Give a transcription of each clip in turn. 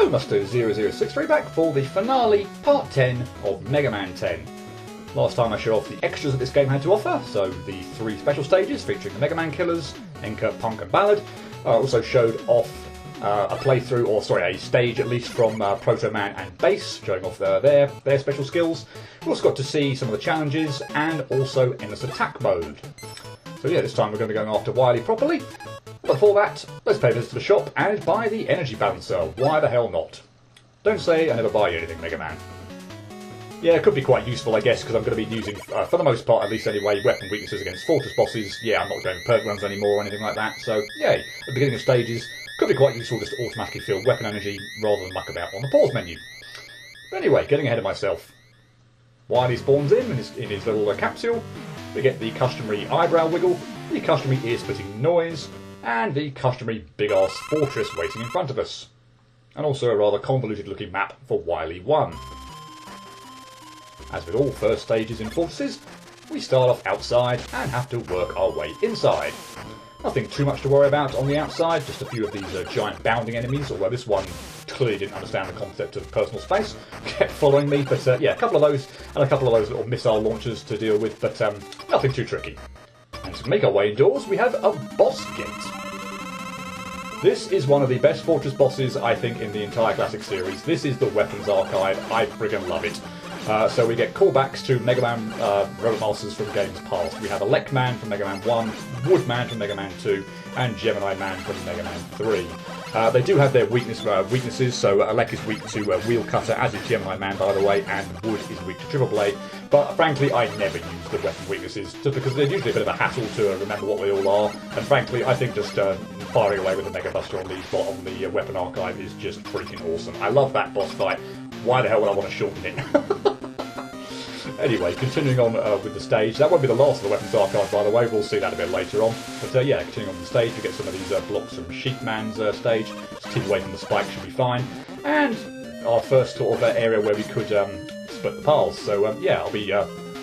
Hello, Musto0063 back for the finale, part 10 of Mega Man 10. Last time I showed off the extras that this game had to offer, so the 3 special stages featuring the Mega Man killers, Enka, Punk and Ballad. I also showed off a playthrough, or sorry, a stage at least from Proto Man and Bass, showing off their special skills. We also got to see some of the challenges and also endless attack mode. So yeah, this time we're going to be going after Wily properly. But before that, let's pay a visit to the shop and buy the energy balancer. Why the hell not? Don't say I never buy you anything, Mega Man. Yeah, it could be quite useful, I guess, because I'm going to be using, for the most part at least anyway, weapon weaknesses against Fortress bosses. Yeah, I'm not going perk runs anymore or anything like that, so yay. At the beginning of stages, could be quite useful just to automatically fill weapon energy rather than muck about on the pause menu. But anyway, getting ahead of myself. Wily spawns in his little capsule. We get the customary eyebrow wiggle, the customary ear-splitting noise, and the customary big-ass fortress waiting in front of us. And also a rather convoluted-looking map for Wily 1. As with all first stages in Fortresses, we start off outside and have to work our way inside. Nothing too much to worry about on the outside, just a few of these giant bounding enemies, although this one clearly didn't understand the concept of personal space, kept following me, but yeah, a couple of those, and a couple of those little missile launchers to deal with, but nothing too tricky. And to make our way indoors, we have a boss gate. This is one of the best Fortress bosses, I think, in the entire classic series. This is the weapons archive. I friggin' love it. So we get callbacks to Mega Man Robot Masters from games past. We have Elect Man from Mega Man 1, Wood Man from Mega Man 2, and Gemini Man from Mega Man 3. They do have their weaknesses, so Elect is weak to Wheel Cutter, as is Gemini Man, by the way, and Wood is weak to Triple Blade. But frankly, I never use the weapon weaknesses, just because they're usually a bit of a hassle to remember what they all are. And frankly, I think just firing away with the Mega Buster on the weapon archive is just freaking awesome. I love that boss fight. Why the hell would I want to shorten it? Anyway, continuing on with the stage. That won't be the last of the weapons archive, by the way. We'll see that a bit later on. But yeah, continuing on the stage, we get some of these blocks from Sheep Man's stage. Just keep away from the spike, should be fine. And our first sort of area where we could split the paths. So yeah, I'll be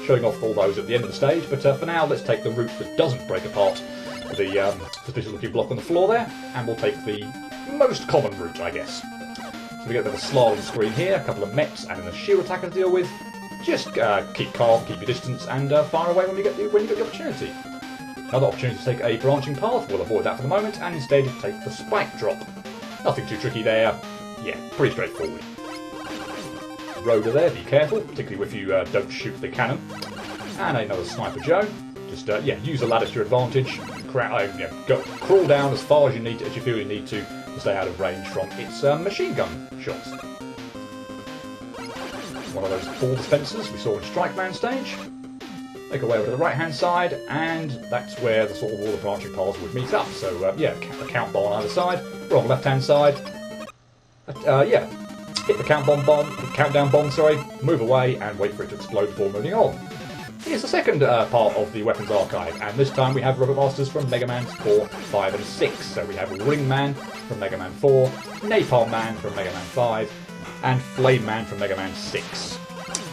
showing off all those at the end of the stage. But for now, let's take the route that doesn't break apart the suspicious looking block on the floor there. And we'll take the most common route, I guess. So we get the slalom screen here, a couple of mechs, and then a shield attacker to deal with. Just keep calm, keep your distance, and fire away when you get the opportunity. Another opportunity to take a branching path, we'll avoid that for the moment, and instead take the spike drop. Nothing too tricky there. Yeah, pretty straightforward. Rotor there, be careful, particularly if you don't shoot the cannon. And another Sniper Joe. Just yeah, use the ladder to your advantage. Crawl down as far as you need, as you feel you need to stay out of range from its machine gun shots. One of those ball dispensers we saw in Strike Man stage. Make our way over to the right hand side, and that's where the sort of all the branching paths would meet up. So yeah, a count bar on either side. We're on the left hand side. Yeah, hit the countdown bomb, sorry, move away and wait for it to explode before moving on. Here's the second part of the weapons archive, and this time we have Robot Masters from Mega Man 4, 5 and 6. So we have Ring Man from Mega Man 4, Napalm Man from Mega Man 5, and Flame Man from Mega Man 6.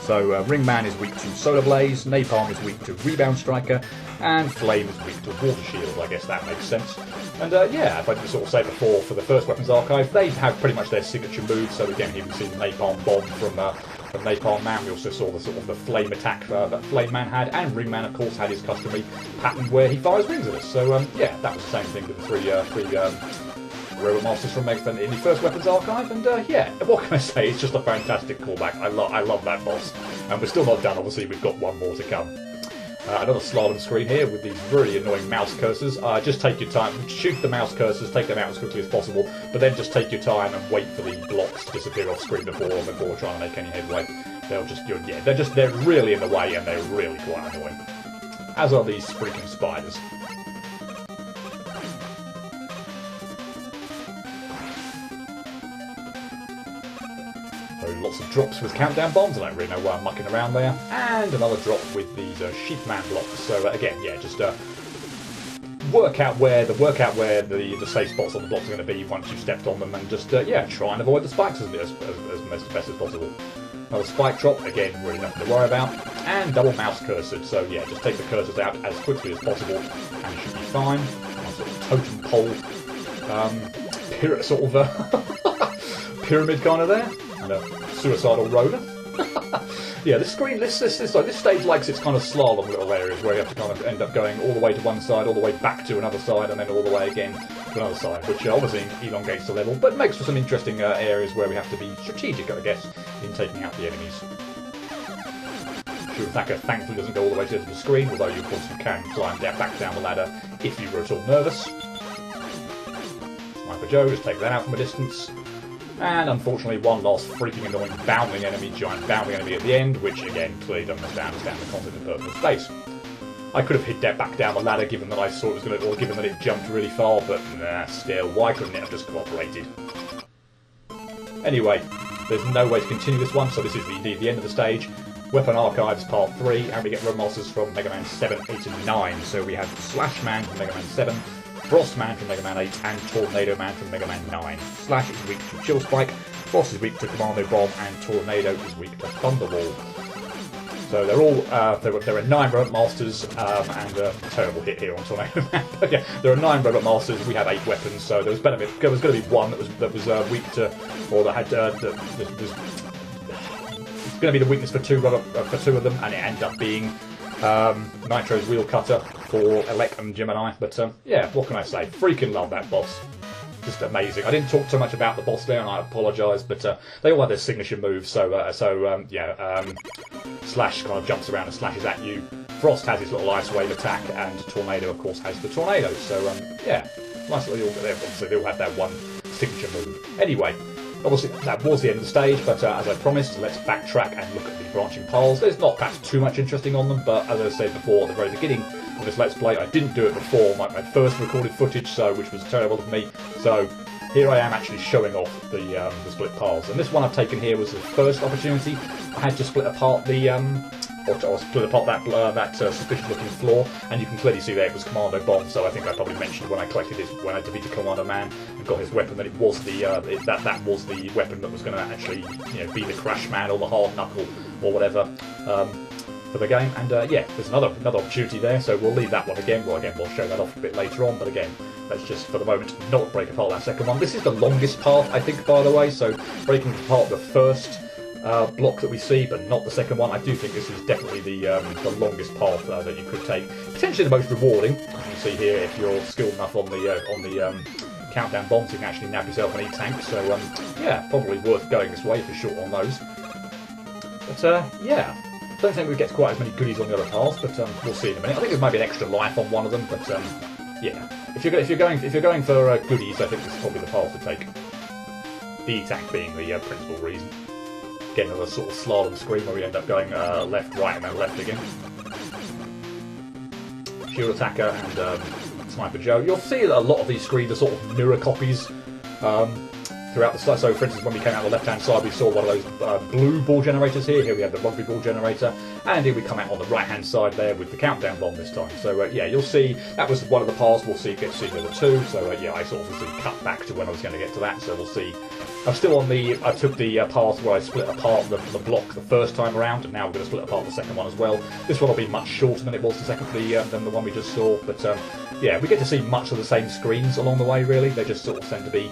So Ring Man is weak to Solar Blaze, Napalm is weak to Rebound Striker, and Flame is weak to Water Shield. I guess that makes sense. And yeah, if I did sort of say before, for the first weapons archive, they have pretty much their signature moves. So again, here we see the Napalm Bomb from Napalm Man. We also saw the sort of the flame attack that Flame Man had, and Ring Man, of course, had his customary pattern where he fires rings at us. So yeah, that was the same thing with the three Robot Masters from Mega Man in the first weapons archive, and yeah, what can I say? It's just a fantastic callback. I love that boss, and we're still not done. Obviously, we've got one more to come. Another slalom screen here with these really annoying mouse cursors. Just take your time, shoot the mouse cursors, take them out as quickly as possible, but then just take your time and wait for the blocks to disappear off screen before trying to make any headway. They're really in the way, and they're really quite annoying. As are these freaking spiders. So lots of drops with countdown bombs. I don't really know why I'm mucking around there. And another drop with these Sheep Man blocks. So again, yeah, just work out where the safe spots on the blocks are going to be once you've stepped on them, and just yeah, try and avoid the spikes as best as possible. Another spike drop, again, really nothing to worry about. And double mouse cursor. So yeah, just take the cursors out as quickly as possible, and you should be fine. Sort of totem pole, sort of pyramid kind of there, and a suicidal roller. Yeah, this screen, this stage likes its kind of slalom little areas where you have to kind of end up going all the way to one side, all the way back to another side, and then all the way again to another side, which obviously elongates the level, but makes for some interesting areas where we have to be strategic, I guess, in taking out the enemies. Shirataka thankfully doesn't go all the way to the end of the screen, although of course you can climb back down the ladder if you were at all nervous. Sniper Joe, just take that out from a distance. And unfortunately one last freaking annoying bounding enemy, giant bounding enemy at the end, which again clearly doesn't understand the concept of personal space. I could have hit that back down the ladder given that I saw it was going to, or given that it jumped really far, but nah, still, why couldn't it have just cooperated? Anyway, there's no way to continue this one, so this is indeed the end of the stage. Weapon Archives Part 3, and we get Road Monsters from Mega Man 7, 8 and 9. So we have Slash Man from Mega Man 7, Frost Man from Mega Man 8, and Tornado Man from Mega Man 9. Slash is weak to Chill Spike, Frost is weak to Commando Bomb, and Tornado is weak to Thunderball. So they're all, there are 9 Robot Masters, and a terrible hit here on Tornado Man. But yeah, there are 9 Robot Masters, we have 8 weapons, so there was going to be one that was weak to, or that had, going to be the weakness for two of them, and it ended up being Nitro's Wheel Cutter for Elec and Gemini. But yeah, what can I say? Freaking love that boss. Just amazing. I didn't talk too much about the boss there, and I apologise, but they all have their signature moves. So Slash kind of jumps around and slashes at you. Frost has his little ice wave attack, and Tornado, of course, has the tornado. So yeah, nice little. Obviously, they all have that one signature move. Anyway. Obviously, that was the end of the stage, but as I promised, let's backtrack and look at the branching paths. There's not perhaps too much interesting on them, but as I said before at the very beginning of this Let's Play, I didn't do it before my first recorded footage, which was terrible of me. So here I am actually showing off the split paths. And this one I've taken here was the first opportunity. I had to split apart the or split apart that suspicious-looking floor, and you can clearly see there it was Commando Bomb. So I think I probably mentioned when I when I defeated Commando Man and got his weapon that it was that was the weapon that was going to actually be the Crash Man or the Hard Knuckle or whatever for the game. And yeah, there's another opportunity there. So we'll leave that one again. Well, again we'll show that off a bit later on. But again, let's just for the moment not break apart that second one. This is the longest path, I think, by the way. So breaking apart the first block that we see, but not the second one. I do think this is definitely the longest path that you could take. Potentially the most rewarding. As you see here, if you're skilled enough on the countdown bombs, you can actually nab yourself an E-tank. So yeah, probably worth going this way for sure on those. But yeah, don't think we get quite as many goodies on the other paths, but we'll see in a minute. I think there might be an extra life on one of them, but yeah, if you're going for goodies, I think this is probably the path to take. The E-tank being the principal reason. Get another sort of slalom screen where we end up going left, right, and then left again. Shield Attacker and Sniper Joe. You'll see that a lot of these screens are sort of mirror copies throughout the site. So, for instance, when we came out on the left-hand side, we saw one of those blue ball generators here. Here we have the rugby ball generator, and here we come out on the right-hand side there with the countdown bomb this time. So, yeah, you'll see that was one of the paths. We'll see get to see the other two. So, yeah, I sort of cut back to when I was going to get to that. So we'll see. I'm still on I took the path where I split apart the block the first time around, and now we're going to split apart the second one as well. This one will be much shorter than it was than the one we just saw, but yeah, we get to see much of the same screens along the way, really. They just sort of tend to be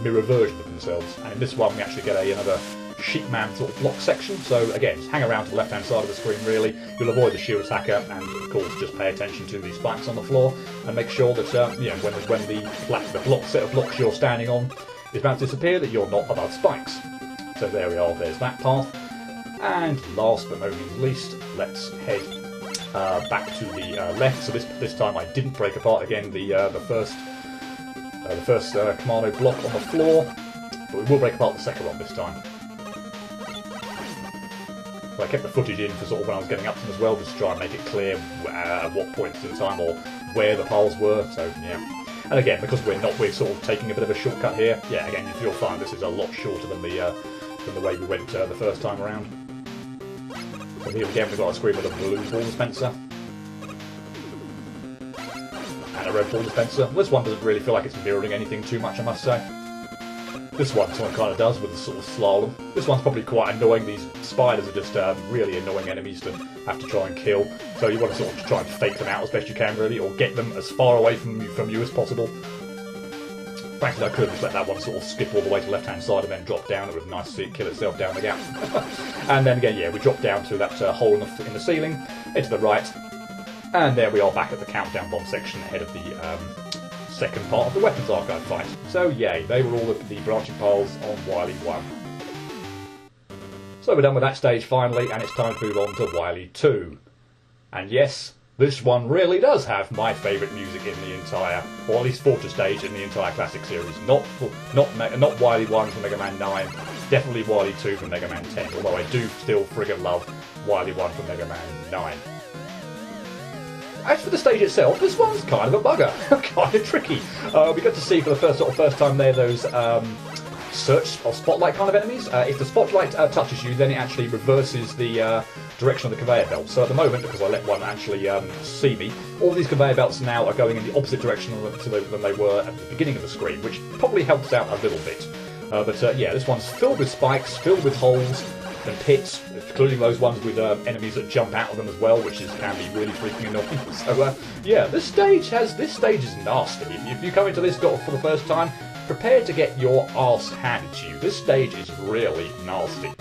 mirror versions of themselves, and in this one we actually get another Sheepman sort of block section, so again, just hang around to the left-hand side of the screen, really. You'll avoid the shield attacker, and of course just pay attention to the spikes on the floor, and make sure that when the block set of blocks you're standing on is about to disappear, that you're not above spikes. So there we are, there's that path. And last but no means least, let's head back to the left. So this time I didn't break apart again the first commando block on the floor, but we will break apart the second one this time. So I kept the footage in for sort of when I was getting up to them as well, just to try and make it clear at what points in time or where the paths were. So yeah. And again, because we're sort of taking a bit of a shortcut here. Yeah, again, you'll find this is a lot shorter than the way we went the first time around. So here again, we've got a screen with a blue ball dispenser and a red ball dispenser. This one doesn't really feel like it's mirroring anything too much, I must say. This one kind of does with the sort of slalom. This one's probably quite annoying. These spiders are just really annoying enemies to have to try and kill. So you want to sort of try and fake them out as best you can, really, or get them as far away from you as possible. frankly, I could have just let that one sort of skip all the way to the left-hand side and then drop down. It would have been nice to see it kill itself down the gap. And then again, yeah, we drop down to that hole in the ceiling, head to the right, and there we are back at the countdown bomb section ahead of the second part of the weapons archive fight. So yay, they were all the branching piles on Wily 1. So we're done with that stage finally, and it's time to move on to Wily 2. And yes, this one really does have my favourite music in the entire, or at least Fortress stage in the entire classic series. Not Wily 1 from Mega Man 9, definitely Wily 2 from Mega Man 10, although I do still friggin' love Wily 1 from Mega Man 9. As for the stage itself, this one's kind of a bugger, kind of tricky. We got to see for the first time there those search or spotlight kind of enemies. If the spotlight touches you, then it actually reverses the direction of the conveyor belt. So at the moment, because I let one actually see me, all these conveyor belts now are going in the opposite direction than they were at the beginning of the screen, which probably helps out a little bit. But yeah, this one's filled with spikes, filled with holes and pits, including those ones with enemies that jump out of them as well, which can be really freaking annoying. So yeah, this stage is nasty. If you come into this for the first time, prepare to get your arse handed to you. This stage is really nasty.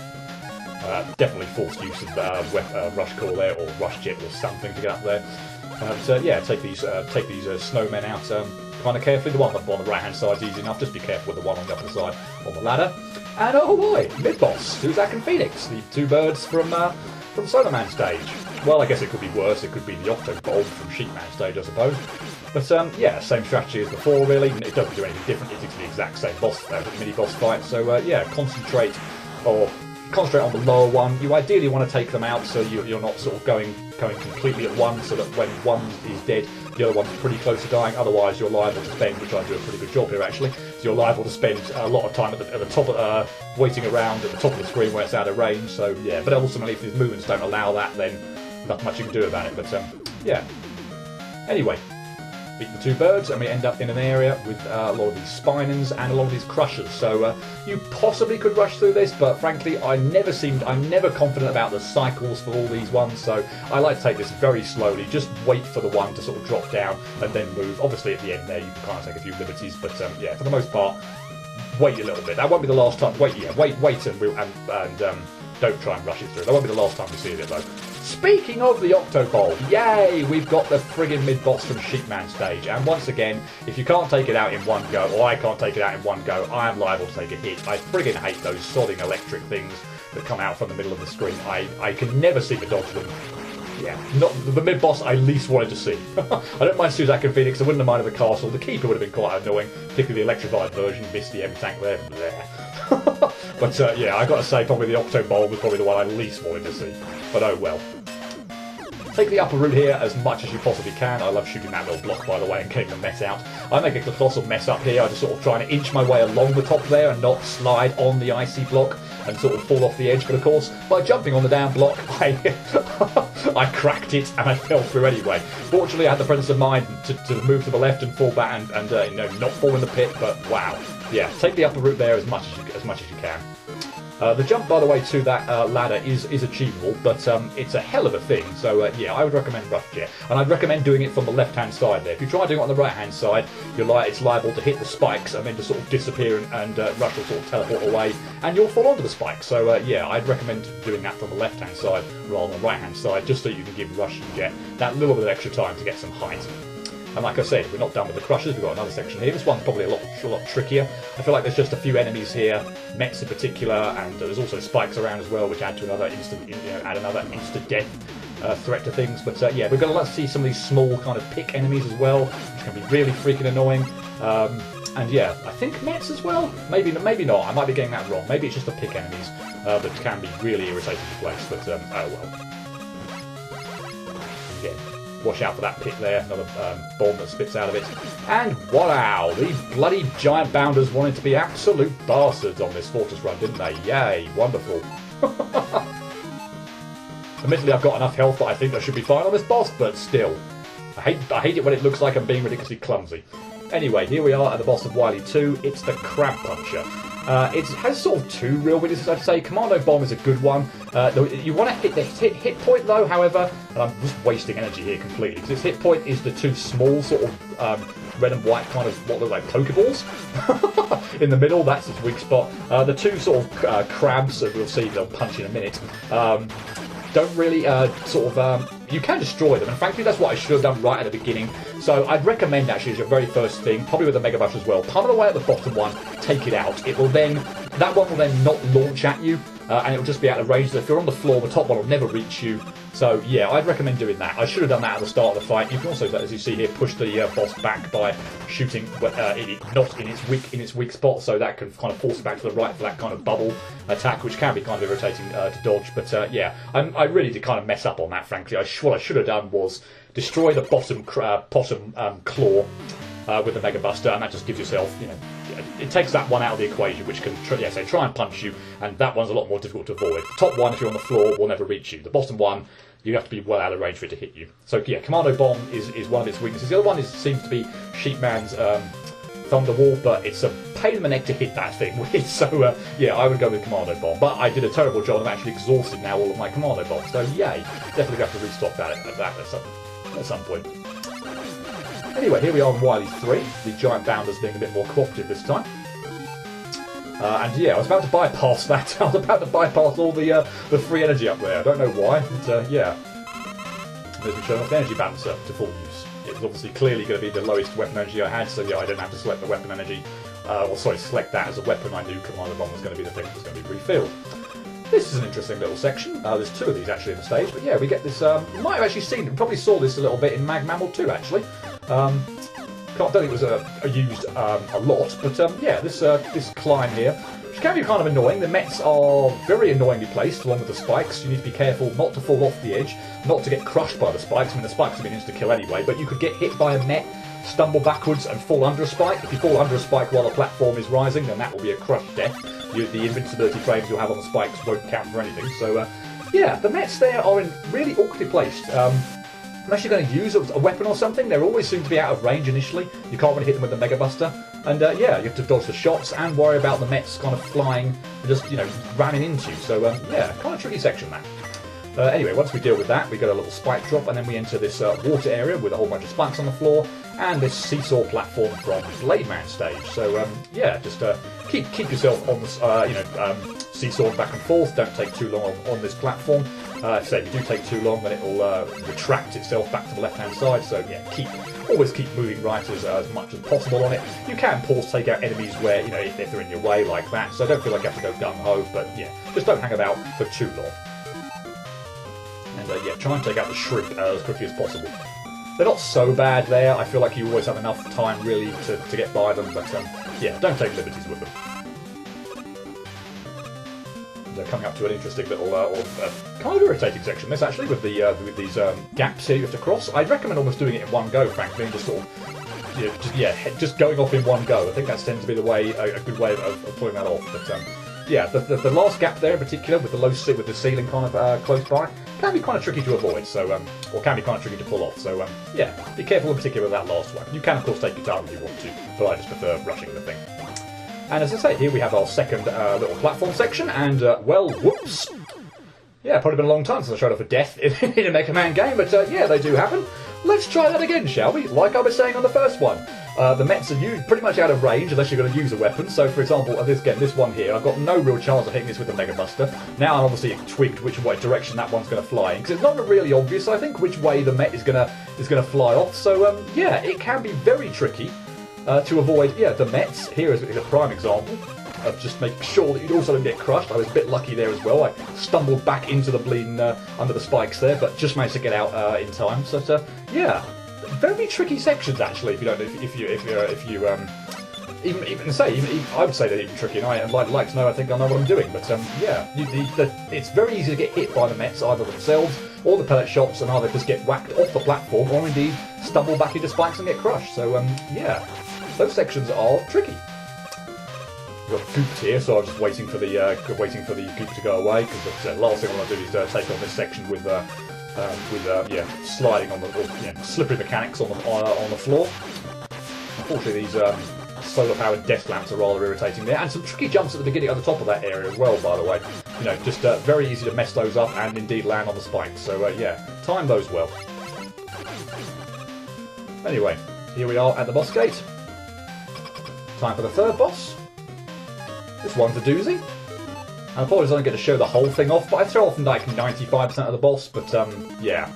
Definitely forced use of rush core there, or rush jet or something to get up there. So yeah, take these snowmen out kind of carefully. The one on the right hand side is easy enough. Just be careful with the one on the other side on the ladder. And oh boy, mid-boss, Suzak and Phoenix, the two birds from Solar Man stage. Well, I guess it could be worse. It could be the Octo Bulb from Sheep Man stage, I suppose. But yeah, same strategy as before, really. It doesn't do anything different. It's the exact same mini-boss fight. So yeah, concentrate on the lower one. You ideally want to take them out so you're not sort of going completely at one, so that when one is dead, the other one's pretty close to dying. Otherwise, you're liable to spend, which I do a pretty good job here actually, so you're liable to spend a lot of time at the top, waiting around at the top of the screen where it's out of range. So yeah, but ultimately, if his movements don't allow that, then not much you can do about it. But yeah. Anyway, beat the two birds, and we end up in an area with a lot of these spinons and a lot of these crushers. So you possibly could rush through this, but frankly, I'm never confident about the cycles for all these ones. So I like to take this very slowly. Just wait for the one to sort of drop down and then move. Obviously, at the end there, you can kind of take a few liberties, but yeah, for the most part, wait a little bit. That won't be the last time. Wait, and don't try and rush it through. That won't be the last time we see it though. Speaking of the Octoball, yay! We've got the friggin' mid-boss from Sheepman stage, and once again, if you can't take it out in one go, or I can't take it out in one go, I am liable to take a hit. I friggin' hate those sodding electric things that come out from the middle of the screen. I can never seem to dodge them. Yeah, not the mid-boss I least wanted to see. I don't mind Suzak and Phoenix, I wouldn't have minded the castle. The Keeper would have been quite annoying, particularly the electrified version, missed the M-Tank there. But yeah, I got to say probably the Octoball was probably the one I least wanted to see. But oh well. Take the upper route here as much as you possibly can. I love shooting that little block, by the way, and getting the mess out. I make a colossal mess up here. I just sort of trying to inch my way along the top there and not slide on the icy block and sort of fall off the edge. But of course, by jumping on the damn block, I cracked it and I fell through anyway. Fortunately, I had the presence of mind to move to the left and fall back and you know, not fall in the pit. But wow, yeah, take the upper route there as much as you can. The jump, by the way, to that ladder is achievable, but it's a hell of a thing. So yeah, I would recommend Rush Jet, and I'd recommend doing it from the left-hand side there. If you try doing it on the right-hand side, it's liable to hit the spikes and then just sort of disappear, and Rush will sort of teleport away, and you'll fall onto the spikes. So yeah, I'd recommend doing that from the left-hand side rather than the right-hand side, just so you can give Rush Jet that little bit of extra time to get some height. And like I said, we're not done with the crushers. We've got another section here. This one's probably a lot trickier. I feel like there's just a few enemies here, Mets in particular, and there's also spikes around as well, which add to another instant death threat to things. But yeah, we're going to see some of these small kind of pick enemies as well, which can be really freaking annoying. And yeah, I think Mets as well. Maybe not. I might be getting that wrong. Maybe it's just the pick enemies that can be really irritating to place. But oh well. Again. Watch out for that pit there, another bomb that spits out of it. And wow, these bloody giant bounders wanted to be absolute bastards on this fortress run, didn't they? Yay, wonderful. Admittedly, I've got enough health that I think I should be fine on this boss, but still. I hate it when it looks like I'm being ridiculously clumsy. Anyway, here we are at the boss of Wily 2. It's the Crab Puncher. It has sort of two real weaknesses, I'd say. Commando Bomb is a good one. You want to hit the hit point, though, however, and I'm just wasting energy here completely, because its hit point is the two small sort of red and white kind of what look like Pokeballs in the middle. That's its weak spot. The two sort of crabs, that we'll see, they'll punch in a minute. Don't really you can destroy them, and frankly that's what I should have done right at the beginning. So I'd recommend actually as your very first thing, probably with the Mega Buster as well, pummel away at the bottom one, take it out. It will then, that one will then not launch at you, and it will just be out of range. So if you're on the floor, the top one will never reach you. So yeah, I'd recommend doing that. I should have done that at the start of the fight. You can also, as you see here, push the boss back by shooting not in its weak spot, so that can kind of force it back to the right for that kind of bubble attack, which can be kind of irritating to dodge. But yeah, I really did kind of mess up on that, frankly. What I should have done was destroy the bottom claw with the Mega Buster, and that just gives yourself, you know, it takes that one out of the equation, which can try and punch you, and that one's a lot more difficult to avoid. The top one, if you're on the floor, will never reach you. The bottom one, you have to be well out of range for it to hit you. So yeah, Commando Bomb is one of its weaknesses. The other one seems to be Sheepman's Thunderwall, but it's a pain in the neck to hit that thing with. So yeah, I would go with Commando Bomb. But I did a terrible job. I'm actually exhausted now, all of my Commando Bombs. So yay, definitely have to restock that at some point. Anyway, here we are on Wily 3. The giant bounders being a bit more cooperative this time. And yeah, I was about to bypass that. I was about to bypass all the free energy up there. I don't know why, but yeah. There's me showing off the energy balancer to full use. It was obviously clearly going to be the lowest weapon energy I had, so yeah, I didn't have to select the weapon energy. Select that as a weapon. I knew Commando Bomb was going to be the thing that was going to be refilled. This is an interesting little section. There's two of these actually in the stage, but yeah, we get this. You might have actually seen, probably saw this a little bit in Mag Mammal 2 actually. I don't think it was used a lot, but yeah, this climb here, which can be kind of annoying. The Mets are very annoyingly placed along with the spikes. You need to be careful not to fall off the edge, not to get crushed by the spikes. I mean, the spikes have been insta-kill anyway, but you could get hit by a Met, stumble backwards and fall under a spike. If you fall under a spike while the platform is rising, then that will be a crushed death. The invincibility frames you'll have on the spikes won't count for anything. So yeah, the Mets there are really awkwardly placed. Unless you're going to use a weapon or something, they always seem to be out of range initially. You can't really hit them with the Mega Buster. And yeah, you have to dodge the shots and worry about the Mets kind of flying and just, you know, ramming into you. So yeah, kind of tricky section that. Anyway, once we deal with that, we get a little spike drop, and then we enter this water area with a whole bunch of spikes on the floor, and this seesaw platform from Blade Man stage. So yeah, just keep yourself on the seesawing back and forth. Don't take too long on this platform. If you do take too long, then it will retract itself back to the left-hand side. So yeah, always keep moving right as much as possible on it. You can pause, take out enemies where, you know, if they're in your way like that. So I don't feel like you have to go gung-ho, but yeah, just don't hang about for too long. And yeah, try and take out the shrimp as quickly as possible. They're not so bad there. I feel like you always have enough time really to get by them, but yeah, don't take liberties with them. They're coming up to an interesting little, kind of irritating section. This actually with these gaps here you have to cross. I'd recommend almost doing it in one go, frankly, and just sort of, just going off in one go. I think that tends to be the way, a good way of pulling that off. But yeah, the last gap there in particular, with the ceiling kind of close by, can be kind of tricky to avoid. So or can be kind of tricky to pull off. So yeah, be careful in particular with that last one. You can of course take your time if you want to, but I just prefer rushing the thing. And as I say, here we have our second little platform section, and well, whoops. Yeah, probably been a long time since I showed off a death in a Mega Man game, but yeah, they do happen. Let's try that again, shall we? Like I was saying on the first one. The Mets are pretty much out of range unless you're going to use a weapon. So, for example, this one here, I've got no real chance of hitting this with the Mega Buster. Now I'm obviously twigged which direction that one's going to fly in, because it's not really obvious, I think, which way the Met is going to fly off. So, yeah, it can be very tricky to avoid, the Mets. Here is a prime example of just making sure that you also don't get crushed. I was a bit lucky there as well. I stumbled back into the bleeding under the spikes there, but just managed to get out in time. So, yeah. Very tricky sections actually. If you don't, I would say they're even tricky, and I'd like to know. I think I know what I'm doing, but yeah, it's very easy to get hit by the Mets, either themselves or the pellet shots, and either just get whacked off the platform, or indeed stumble back into spikes and get crushed. So yeah, those sections are tricky. We've got gooped here, so I'm just waiting for the goop to go away, because the last thing I want to do is take on this section with sliding on the slippery mechanics on the floor. Unfortunately, these solar-powered death lamps are rather irritating there, and some tricky jumps at the beginning at the top of that area as well. By the way, just very easy to mess those up and indeed land on the spikes. So yeah, time those well. Anyway, here we are at the boss gate. Time for the third boss. This one's a doozy. I apologise I don't get to show the whole thing off, but I throw off like 95% of the boss, but yeah.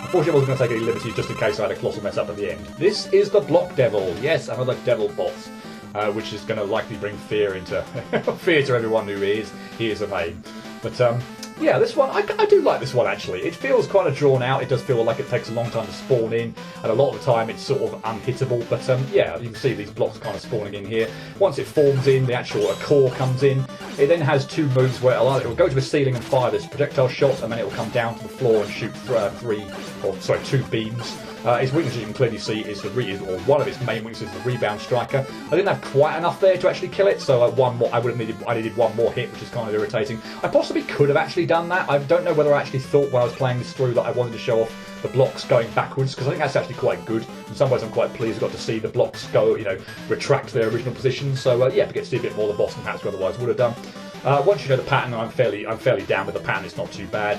Unfortunately I wasn't going to take any liberties just in case I had a colossal mess up at the end. This is the Block Devil. Yes, another devil boss. Which is going to likely bring fear into fear to everyone who hears the name. But yeah, this one I do like this one actually. It feels kind of drawn out. It does feel like it takes a long time to spawn in, and a lot of the time it's sort of unhittable. But yeah, you can see these blocks kind of spawning in here. Once it forms in, the actual core comes in. It then has two moves where it will go to the ceiling and fire this projectile shot, and then it will come down to the floor and shoot two beams. Its weakness, you can clearly see, is one of its main weaknesses is the rebound striker. I didn't have quite enough there to actually kill it, so one more. I needed one more hit, which is kind of irritating. I possibly could have actually done that. I don't know whether I actually thought when I was playing this through that I wanted to show off the blocks going backwards, because I think that's actually quite good. In some ways, I'm quite pleased I got to see the blocks go, retract their original position. So yeah, we get to see a bit more of the boss than perhaps we otherwise would have done. Once you know the pattern, I'm fairly down with the pattern. It's not too bad.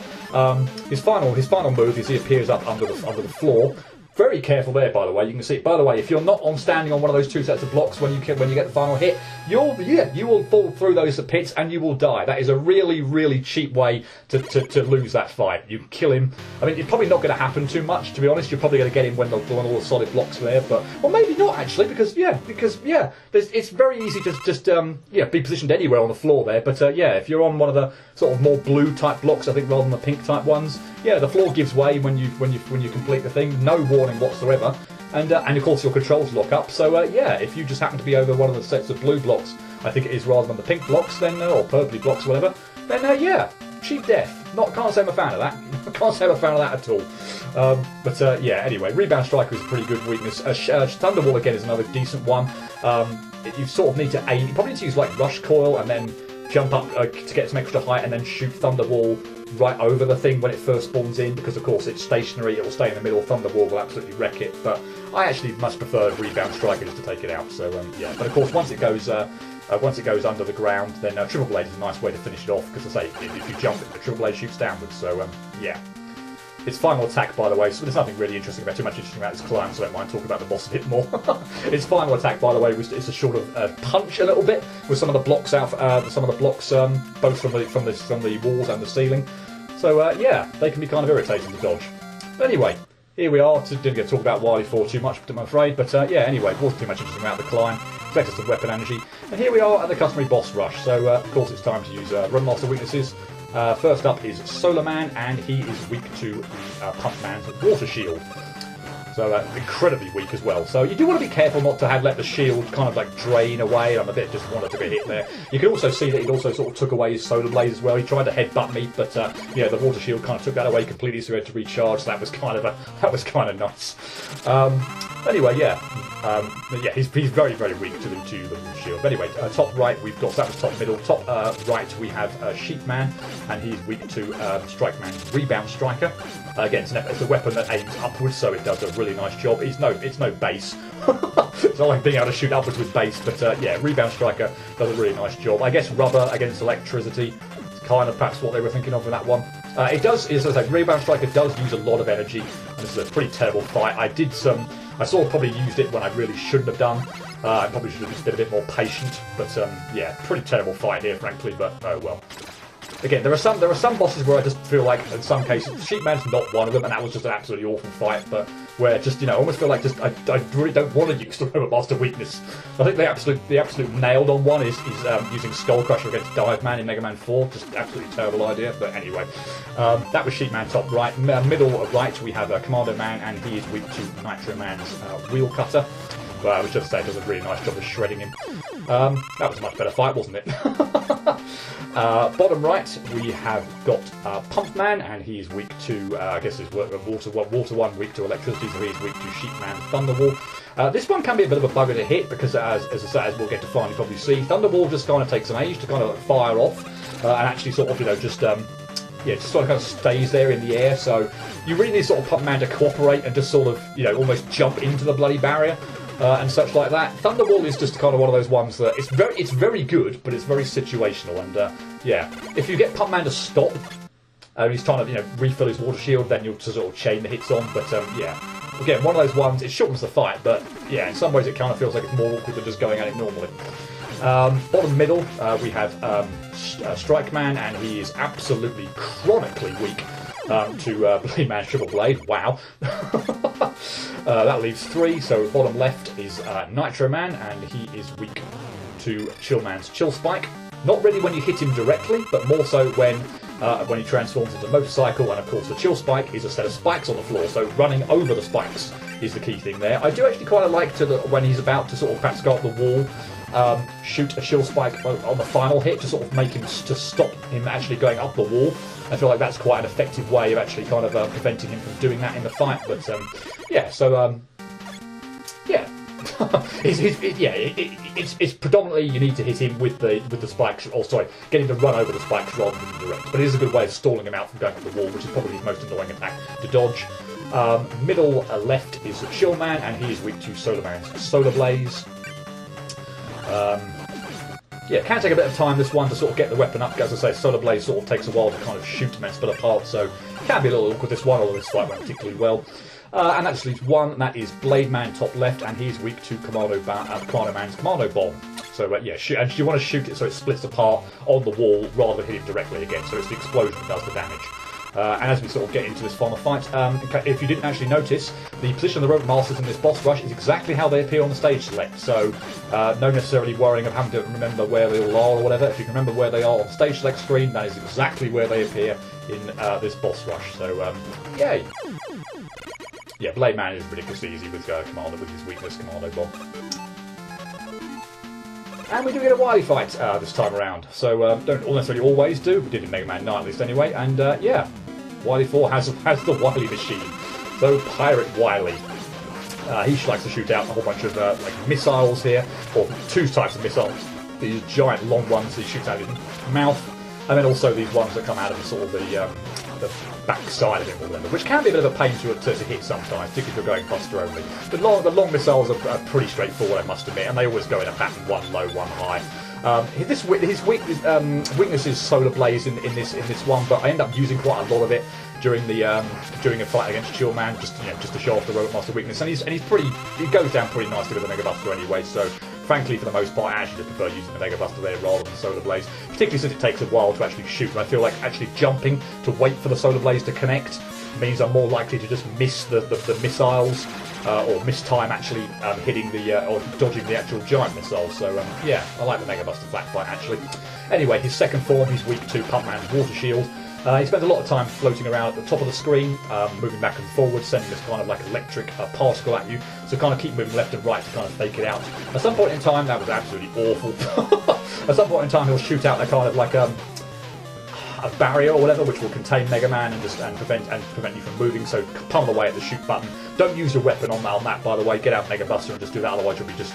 His final move is he appears up under the floor. Very careful there, by the way. You can see, by the way, if you're not standing on one of those two sets of blocks when you get the final hit, you will fall through those pits and you will die. That is a really, really cheap way to lose that fight. You kill him. I mean, it's probably not going to happen too much, to be honest. You're probably going to get him when all the solid blocks are there, but well, maybe not actually, because it's very easy to just be positioned anywhere on the floor there. But yeah, if you're on one of the sort of more blue type blocks, I think, rather than the pink type ones, yeah, the floor gives way when you complete the thing. No warning whatsoever, and of course your controls lock up. So yeah, if you just happen to be over one of the sets of blue blocks, I think it is, rather than the pink blocks, then or purpley blocks, whatever, then yeah, cheap death. Can't say I'm a fan of that. Can't say I'm a fan of that at all. But yeah, anyway, rebound striker is a pretty good weakness. Thunderwall again is another decent one. You sort of need to aim. You probably need to use like rush coil and then jump up to get some extra height, and then shoot Thunderwall right over the thing when it first spawns in, because of course it's stationary, it will stay in the middle. Thunderwall will absolutely wreck it, but I actually much prefer rebound striker just to take it out. So yeah, but of course once it goes under the ground, then triple blade is a nice way to finish it off, because I say if you jump it, the triple blade shoots downwards. So yeah. Its final attack, by the way, so there's nothing really interesting about this climb, so I don't mind talking about the boss a bit more. Its final attack, by the way, is a sort of punch a little bit with some of the blocks both from the walls and the ceiling. So yeah, they can be kind of irritating to dodge. But anyway, here we are. Didn't get to talk about Wily 4 too much, I'm afraid. But yeah, anyway, wasn't too much interesting about the climb. Collects some weapon energy, and here we are at the customary boss rush. So of course it's time to use Runmaster weaknesses. First up is Solar Man, and he is weak to the Pump Man's Water Shield. So incredibly weak as well. So you do want to be careful not to let the shield kind of like drain away. I'm a bit disappointed to get hit there. You can also see that he also sort of took away his solar blaze as well. He tried to headbutt me, but yeah, the water shield kind of took that away completely, so he had to recharge. So that was kind of nice. Anyway, yeah, he's very, very weak to the water shield. But anyway, top right we've got, that was top middle. Top right we have Sheep Man, and he's weak to Strike Man's Rebound Striker. Again, it's a weapon that aims upwards, so it does a really nice job. It's no base. It's not like being able to shoot upwards with base, but yeah, Rebound Striker does a really nice job. I guess rubber against electricity is kind of perhaps what they were thinking of in that one. It does, as I say, Rebound Striker does use a lot of energy, and this is a pretty terrible fight. I sort of probably used it when I really shouldn't have done. I probably should have just been a bit more patient, but yeah, pretty terrible fight here, frankly, but oh well. Again, there are some bosses where I just feel like, in some cases, Sheepman's not one of them, and that was just an absolutely awful fight, but where just, I almost feel like I really don't want to use the Robot Master weakness. I think the absolute nailed on one is using Skull Crusher against Dive Man in Mega Man 4. Just absolutely terrible idea, but anyway. That was Sheepman top right. Middle right, we have Commando Man, and he is weak to Nitro Man's Wheel Cutter. Well, I was just saying, it does a really nice job of shredding him. That was a much better fight, wasn't it? Bottom right, we have got Pump Man, and he's weak to, I guess it's Water 1, weak to electricity, so he's weak to Sheep Man Thunderwall. This one can be a bit of a bugger to hit, because as we'll get to finally probably see, Thunderwall just kind of takes some age to kind of fire off, and actually sort of, just sort of kind of stays there in the air, so you really need sort of Pump Man to cooperate and just sort of, almost jump into the bloody barrier. And such like that. Thunderwall is just kind of one of those ones that it's very good, but it's very situational. And yeah, if you get Pump Man to stop, he's trying to refill his water shield, then you'll sort of chain the hits on. But yeah, again, one of those ones, it shortens the fight, but yeah, in some ways it kind of feels like it's more awkward than just going at it normally. Bottom middle, we have Strike Man, and he is absolutely chronically weak to Blade Man's Triple Blade. Wow. That leaves 3, so bottom left is Nitro Man, and he is weak to Chill Man's Chill Spike. Not really when you hit him directly, but more so when he transforms into Motorcycle, and of course the Chill Spike is a set of spikes on the floor, so running over the spikes is the key thing there. I do actually quite like when he's about to sort of perhaps go up the wall, shoot a Chill Spike on the final hit to sort of make him, to stop him actually going up the wall. I feel like that's quite an effective way of actually kind of preventing him from doing that in the fight, but yeah, so yeah. It's predominantly you need to hit him with the spikes, or sorry, get him to run over the spikes rather than direct. But it is a good way of stalling him out from going up the wall, which is probably his most annoying attack to dodge. Middle left is Chill Man, and he is weak to Solar Man's Solar Blaze. Yeah, it can take a bit of time, this one, to sort of get the weapon up. As I say, Solar Blaze sort of takes a while to kind of shoot Menspel apart, so it can be a little awkward, this one, although this fight went particularly well. And that just leaves one, and that is Blade Man top left, and he's weak to Commando Man's Commando Bomb. So yeah, and you want to shoot it so it splits apart on the wall rather than hit it directly again, so it's the explosion that does the damage. And as we sort of get into this final fight, if you didn't actually notice, the position of the Robot Masters in this boss rush is exactly how they appear on the stage select. So no necessarily worrying of having to remember where they all are or whatever. If you can remember where they are on the stage select screen, that is exactly where they appear in this boss rush. So yay! Yeah, Blade Man is ridiculously easy with Commander, with his weakness, Commando Bomb. And we do get a Wily fight this time around. So don't necessarily always do. We did in Mega Man 9 at least anyway. And yeah, Wily 4 has the Wily machine. So Pirate Wily. He likes to shoot out a whole bunch of like missiles here, or 2 types of missiles. These giant long ones he shoots out of his mouth, and then also these ones that come out of the sort of the back side of him, or whatever, which can be a bit of a pain to hit sometimes, particularly if you're going Buster only. The long missiles are pretty straightforward, I must admit, and they always go in a pattern, one low, one high. His weakness is Solar Blaze in this one, but I end up using quite a lot of it during a fight against Chill Man, just to show off the Robot Master weakness, and he goes down pretty nicely with the Mega Buster anyway. So frankly, for the most part, I actually prefer using the Mega Buster there rather than Solar Blaze, particularly since it takes a while to actually shoot. And I feel like actually jumping to wait for the Solar Blaze to connect means I'm more likely to just miss the missiles, or miss time actually hitting or dodging the actual giant missile. So yeah, I like the Mega Buster flat fight actually. Anyway, his second form, he's weak to Pump Man's Water Shield. He spends a lot of time floating around at the top of the screen, moving back and forward, sending this kind of like electric particle at you. So kind of keep moving left and right to kind of fake it out. At some point in time, that was absolutely awful. At some point in time, he'll shoot out a kind of like a barrier or whatever, which will contain Mega Man and prevent you from moving. So pummel away at the shoot button. Don't use your weapon on that, by the way. Get out Mega Buster and just do that. Otherwise, you'll be just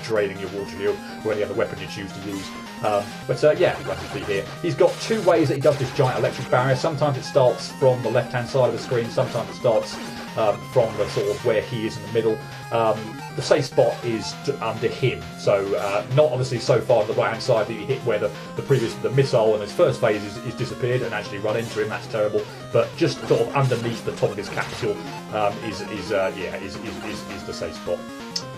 draining your water shield or any other weapon you choose to use. But yeah, like you see here, he's got 2 ways that he does this giant electric barrier. Sometimes it starts from the left-hand side of the screen. Sometimes it starts from the sort of where he is in the middle. The safe spot is under him, so not obviously so far on the right hand side that you hit where the missile in his first phase is disappeared and actually run into him. That's terrible. But just sort of underneath the top of his capsule is the safe spot.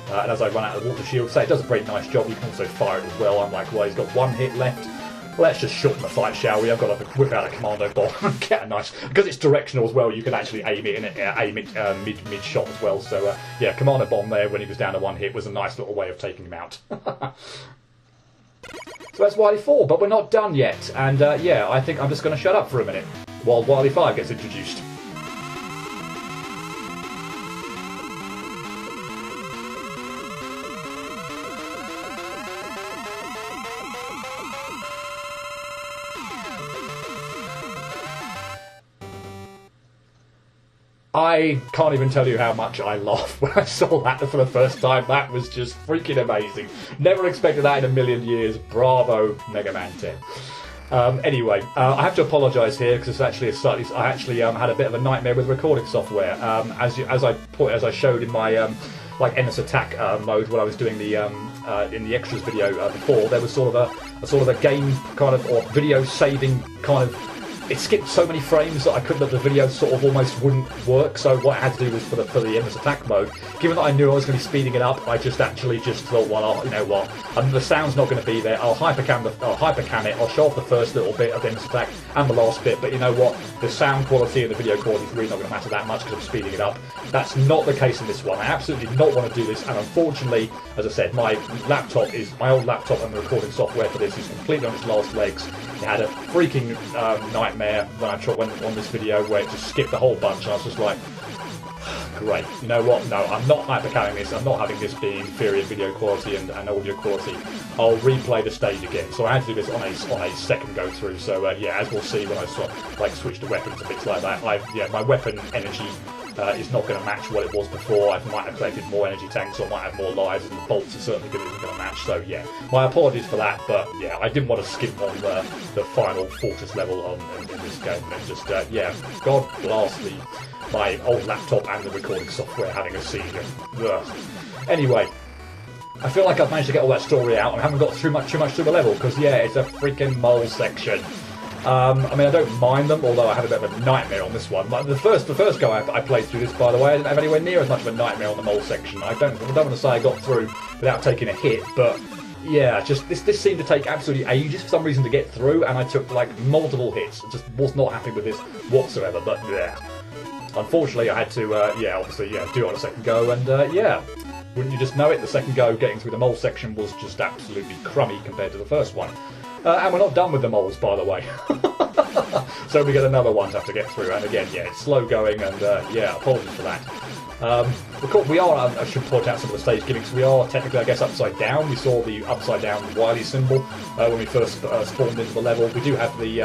And as I run out of the water shield, it does a pretty nice job. You can also fire it as well. I'm like, well, he's got 1 hit left. Let's just shorten the fight, shall we? I've got to whip out a Commando Bomb and get a nice... Because it's directional as well, you can actually aim it mid-shot as well. So, yeah, Commando Bomb there, when he was down to 1 hit, was a nice little way of taking him out. So that's Wily 4, but we're not done yet. And, yeah, I think I'm just going to shut up for a minute while Wily 5 gets introduced. I can't even tell you how much I laughed when I saw that for the first time. That was just freaking amazing. Never expected that in a million years. Bravo, Mega Man 10. Anyway, I have to apologise here because it's actually I actually had a bit of a nightmare with recording software. As I showed in my like endless attack mode when I was doing the in the extras video before, there was sort of a game kind of or video saving kind of it skipped so many frames that I couldn't, that the video sort of almost wouldn't work. So what I had to do was for the endless attack mode, given that I knew I was going to be speeding it up, I just thought, well, you know what, the sound's not going to be there. I'll hypercam it. I'll show off the first little bit of the endless attack and the last bit. But you know what, the sound quality and the video quality is really not going to matter that much because I'm speeding it up. That's not the case in this one. I absolutely did not want to do this, and unfortunately, as I said, my old laptop and the recording software for this is completely on its last legs. It had a freaking nightmare when I tried on this video where it just skipped a whole bunch, and I was just like, great, you know what, no, I'm not hypercamming this, I'm not having this be inferior video quality and audio quality. I'll replay the stage again. So I had to do this on a second go through. So yeah, as we'll see when I switch to weapons and bits like that, my weapon energy is not going to match what it was before. I might have collected more energy tanks or might have more lives, and the bolts are certainly isn't going to match. So yeah, my apologies for that, but yeah, I didn't want to skip on the final fortress level in this game. And just yeah, God blast my old laptop and the recording software having a seizure. Ugh. Anyway, I feel like I've managed to get all that story out. I haven't got too much through the level because yeah, it's a freaking mole section. I mean, I don't mind them, although I had a bit of a nightmare on this one. Like the first go I played through this, by the way, I didn't have anywhere near as much of a nightmare on the mole section. I don't want to say I got through without taking a hit, but yeah, just this seemed to take absolutely ages for some reason to get through, and I took like multiple hits. I just was not happy with this whatsoever. But yeah, unfortunately, I had to obviously do it on a second go, and yeah. Wouldn't you just know it, the second go getting through the mole section was just absolutely crummy compared to the first one. And we're not done with the moles, by the way. So we get another one to have to get through, and again, yeah, it's slow going, and yeah, apologies for that. Of course, we are, I should point out some of the stage gimmicks, we are technically, I guess, upside down. We saw the upside down Wily symbol when we first spawned into the level. We do have the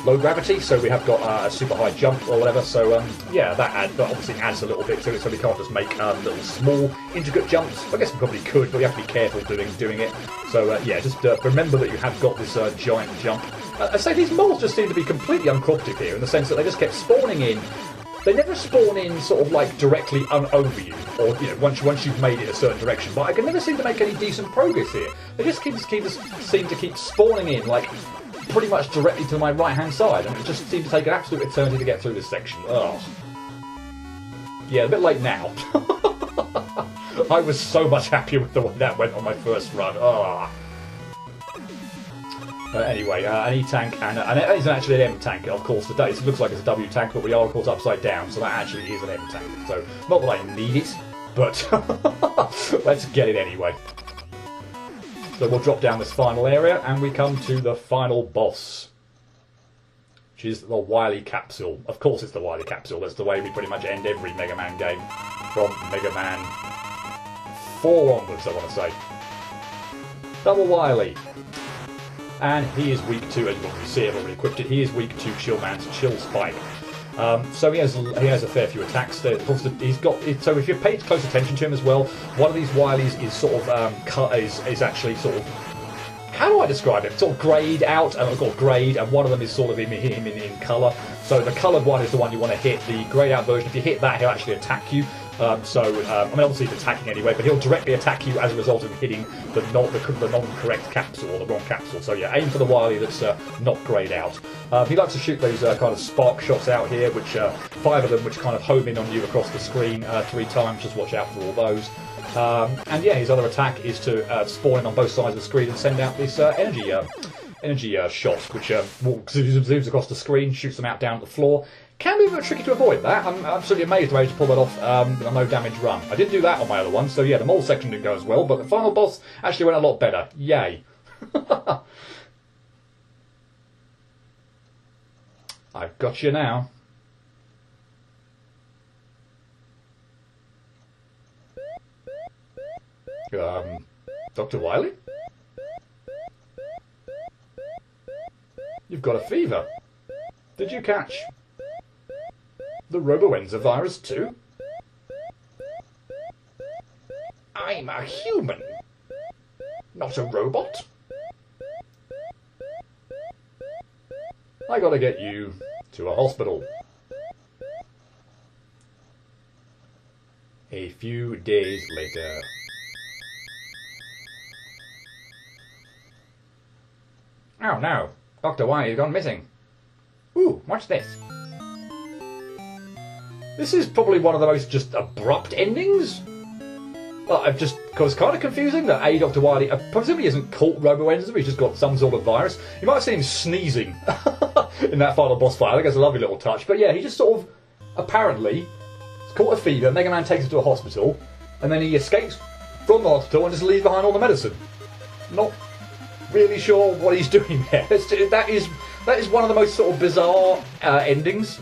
low gravity, so we have got a super high jump or whatever, so yeah, that obviously adds a little bit to it, so we can't just make little small intricate jumps. I guess we probably could, but we have to be careful doing it. So yeah, just remember that you have got this giant jump. I say these moles just seem to be completely uncooperative here, in the sense that they just kept spawning in. They never spawn in sort of like directly over you, or you know, once you've made it a certain direction. But I can never seem to make any decent progress here. They just seem to keep spawning in like pretty much directly to my right hand side, and it just seemed to take an absolute eternity to get through this section. Oh. Yeah, a bit late now. I was so much happier with the way that went on my first run. Oh. Anyway, an E-tank, and it is actually an M-tank, of course. It looks like it's a W-tank, but we are, of course, upside down, so that actually is an M-tank. So, not that I need it, but let's get it anyway. So we'll drop down this final area, and we come to the final boss, which is the Wily capsule. Of course it's the Wily capsule. That's the way we pretty much end every Mega Man game, from Mega Man 4 onwards, I want to say. Double Wily. And he is weak to, as you can see, I've already equipped it, he is weak to Chill Man's Chill Spike. So he has a fair few attacks. So if you pay close attention to him as well, one of these Wilies is sort of is actually sort of, how do I describe it? Sort of greyed out, and I've got greyed, and one of them is sort of in colour. So the coloured one is the one you want to hit. The greyed out version, if you hit that, he'll actually attack you. I mean, obviously he's attacking anyway, but he'll directly attack you as a result of hitting the non-correct capsule, or the wrong capsule. So yeah, aim for the Wily that's not greyed out. He likes to shoot those kind of spark shots out here, which 5 of them, which kind of home in on you across the screen 3 times. Just watch out for all those. And yeah, his other attack is to spawn in on both sides of the screen and send out this energy shot, which zooms across the screen, shoots them out down to the floor. Can be a bit tricky to avoid that. I'm absolutely amazed I managed to pull that off with a no damage run. I didn't do that on my other one, so yeah, the mole section didn't go as well, but the final boss actually went a lot better. Yay. I've got you now. Dr. Wily? You've got a fever. Did you catch the Roboenza virus too? I'm a human, not a robot. I gotta get you to a hospital. A few days later. Oh no, Dr. Wily's gone missing. Ooh, watch this. This is probably one of the most just abrupt endings. I've just, because it's kind of confusing that Dr. Wily presumably isn't caught robo-enzyme, he's just got some sort of virus. You might have seen him sneezing in that final boss fight. I think it's a lovely little touch. But yeah, he just sort of, apparently, he's caught a fever, Mega Man takes him to a hospital, and then he escapes from the hospital and just leaves behind all the medicine. Not really sure what he's doing there. That is one of the most sort of bizarre endings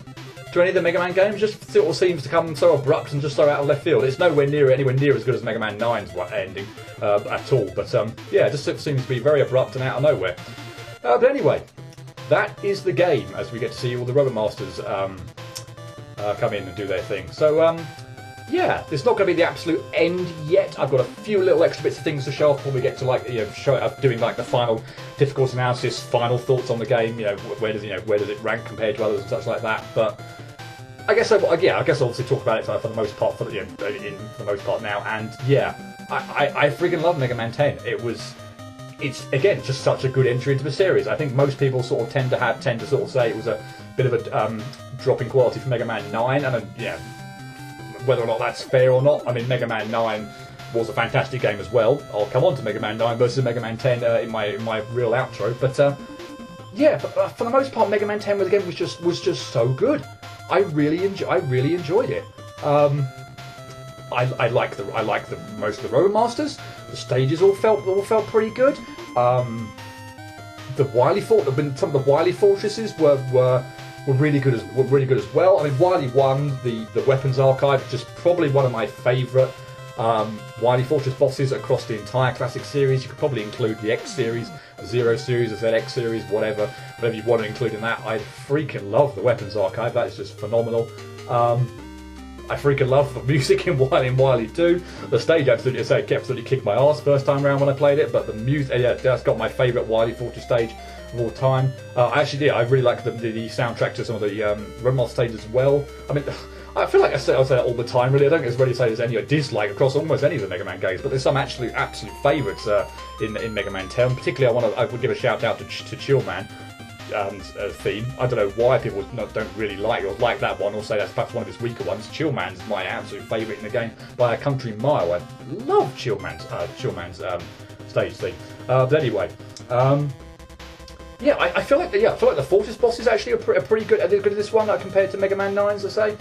to any of the Mega Man games. Just sort of seems to come so abrupt and just so out of left field. It's anywhere near as good as Mega Man 9's ending at all. But yeah, it just seems to be very abrupt and out of nowhere. But anyway, that is the game as we get to see all the Robot Masters come in and do their thing. So yeah, it's not going to be the absolute end yet. I've got a few little extra bits of things to show off before we get to like doing like the final difficulty analysis, final thoughts on the game. Where does it rank compared to others and such like that. But I guess I'll obviously talk about it for the most part in the most part now. And yeah, I freaking love Mega Man 10. It's again just such a good entry into the series. I think most people sort of tend to sort of say it was a bit of a drop in quality for Mega Man 9, and yeah. Whether or not that's fair or not, I mean, Mega Man 9 was a fantastic game as well. I'll come on to Mega Man 9 versus Mega Man 10 in my real outro. But yeah, for the most part, Mega Man 10 was just so good. I really enjoyed it. I like the most of the Robot Masters. The stages all felt pretty good. The Wily some of the Wily fortresses were really good as well. I mean, Wily 1, the weapons archive, just probably one of my favourite Wily Fortress bosses across the entire classic series. You could probably include the X series, the Zero series, the ZX series, whatever you want to include in that. I freaking love the weapons archive. That is just phenomenal. I freaking love the music in Wily 2. The stage absolutely kicked my ass first time around when I played it, but the music, yeah, that's got my favourite Wily Fortress stage of all time. I really like the soundtrack to some of the Robot stages as well. I mean, I feel like I say that all the time, really. I don't really say there's any dislike across almost any of the Mega Man games, but there's some absolute favourites in Mega Man 10. Particularly, I would give a shout out to Chillman theme. I don't know why people don't really like that one, or say that's perhaps one of his weaker ones. Chillman's my absolute favourite in the game by a country mile. I love Chillman's stage theme. But anyway. Yeah, I feel like the Fortress bosses actually are pretty good. Are they good at this one compared to Mega Man 9's, I say.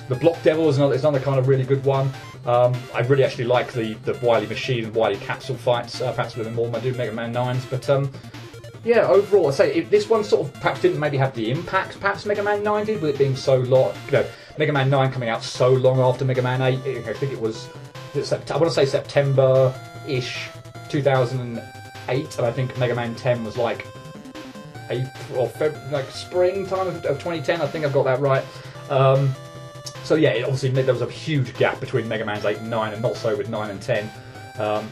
The Block Devil is another kind of really good one. I really actually like the Wily Machine and Wily Capsule fights, perhaps a little more than I do Mega Man 9's. But yeah, overall, I say this one sort of perhaps didn't maybe have the impact perhaps Mega Man 9 did, with it being so long. Mega Man 9 coming out so long after Mega Man 8. I think it was, I want to say September-ish, 2008. And I think Mega Man 10 was like April or like springtime of 2010. I think I've got that right. So yeah, obviously there was a huge gap between Mega Man's 8 and 9, and not so with 9 and 10.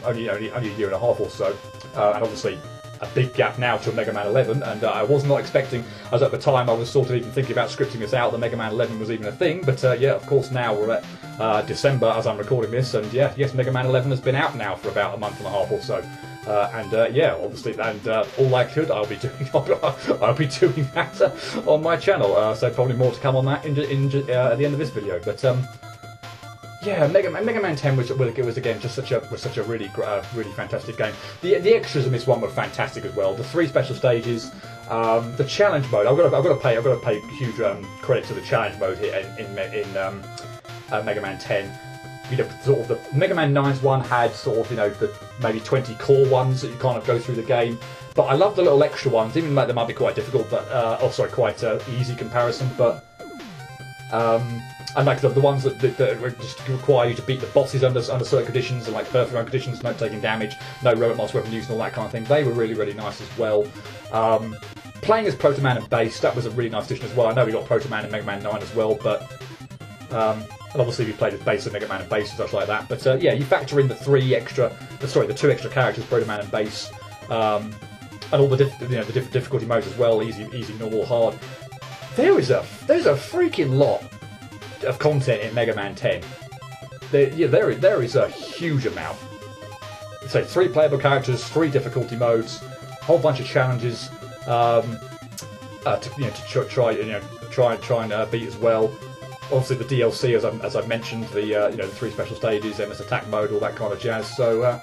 Only a year and a half or so, and obviously a big gap now to Mega Man 11. And I was not expecting, as at the time I was sort of even thinking about scripting this out, that Mega Man 11 was even a thing. But yeah, of course now we're at December as I'm recording this, and yeah, yes, Mega Man 11 has been out now for about a month and a half or so. Yeah, obviously, and all likelihood, I'll be doing that on my channel. So probably more to come on that at the end of this video. But yeah, Mega Man 10 was again just such a really fantastic game. The extras in this one were fantastic as well. The 3 special stages, the challenge mode. I've got to pay huge credit to the challenge mode here in Mega Man 10. Sort of the Mega Man 9's one had sort of the maybe 20 core ones that you kind of go through the game, but I love the little extra ones, even though they might be quite difficult, but quite easy comparison. But I like the ones that just require you to beat the bosses under certain conditions, and like perfect run conditions, no taking damage, no Robot Master weapon use and all that kind of thing. They were really nice as well. Playing as Proto Man and Bass, that was a really nice addition as well. I know we got Proto Man in Mega Man 9 as well, but and obviously we played as Bass and Mega Man and Bass and stuff like that. But yeah, you factor in the 2 extra characters, Proto Man and Bass, and all the different difficulty modes as well, easy, normal, hard. There's a freaking lot of content in Mega Man 10. There is a huge amount. So 3 playable characters, 3 difficulty modes, a whole bunch of challenges. try and beat as well. Obviously, the DLC, as I mentioned, the 3 special stages, MS attack mode, all that kind of jazz. So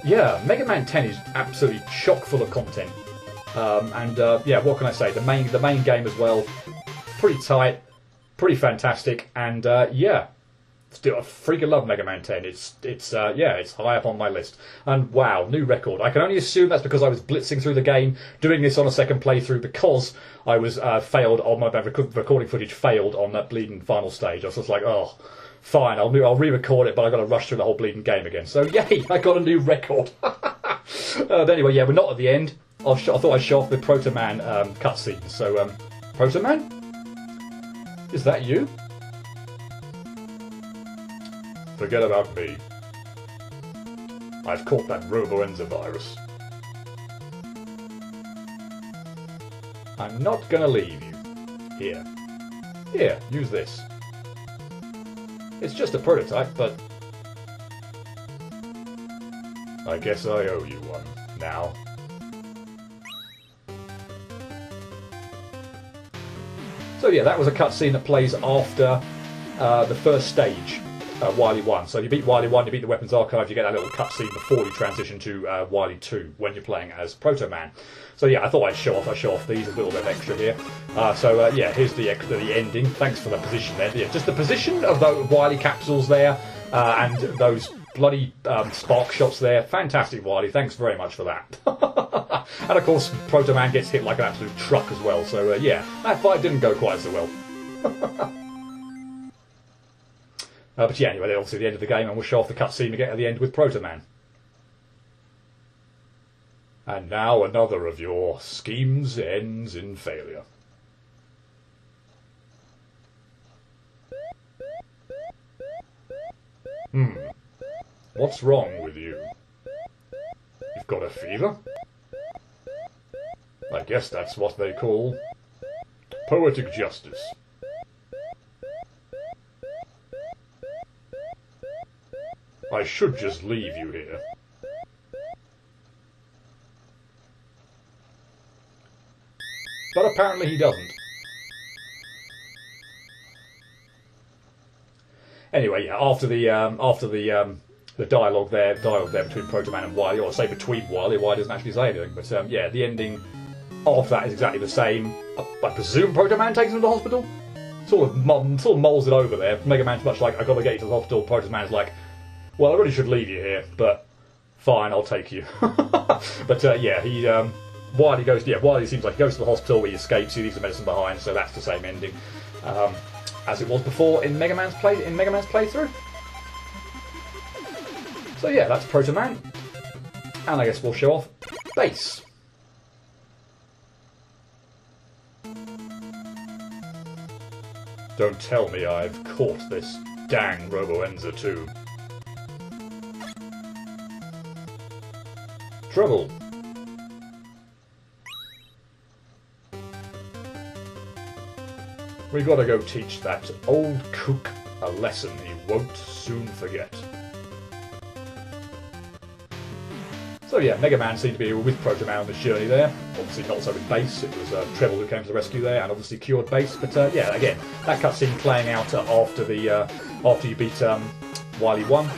yeah, Mega Man 10 is absolutely chock full of content. Yeah, what can I say? The main game as well, pretty tight, pretty fantastic, and yeah. Still, I freaking love Mega Man 10. It's high up on my list. And wow, new record. I can only assume that's because I was blitzing through the game, doing this on a second playthrough because I was failed on my recording footage failed on that bleeding final stage. I was just like, oh, fine, I'll re-record it, but I've got to rush through the whole bleeding game again. So yay, I got a new record. But anyway, yeah, we're not at the end. I thought I'd show off the Proto Man cutscene. So, Proto Man, is that you? Forget about me. I've caught that Robo-Enza virus. I'm not gonna leave you. Here, use this. It's just a prototype, but I guess I owe you one now. So yeah, that was a cutscene that plays after the first stage. Wily 1. So you beat Wily 1, you beat the Weapons Archive, you get that little cutscene before you transition to Wily 2 when you're playing as Proto Man. So yeah, I thought I'd show off these, a little bit of extra here. Yeah, here's the ending. Thanks for the position there. Yeah, just the position of the Wily capsules there, and those bloody spark shots there. Fantastic, Wily. Thanks very much for that. And of course, Proto Man gets hit like an absolute truck as well. So yeah, that fight didn't go quite so well. But yeah, anyway, obviously the end of the game, and we'll show off the cutscene again at the end with Proto Man. And now another of your schemes ends in failure. What's wrong with you? You've got a fever? I guess that's what they call poetic justice. I should just leave you here. But apparently he doesn't. Anyway, yeah, after the dialogue there between Proto Man and Wily, or say between Wily doesn't actually say anything, but yeah, the ending after that is exactly the same. I presume Proto Man takes him to the hospital? Sort of mulls it over there. Mega Man's much like, I've got to get you to the hospital. Proto Man's like, well, I really should leave you here, but fine, I'll take you. But yeah, Wily seems like he goes to the hospital, he escapes, he leaves the medicine behind, so that's the same ending as it was before in Mega Man's playthrough. So yeah, that's Proto Man, and I guess we'll show off Bass. Don't tell me I've caught this dang Robo-Enza too. Trouble. We gotta go teach that old kook a lesson he won't soon forget. So yeah, Mega Man seemed to be with Proto Man on this journey there. Obviously not so with Bass, it was Treble who came to the rescue there and obviously cured Bass. But yeah, again, that cutscene playing out after you beat Wily 1.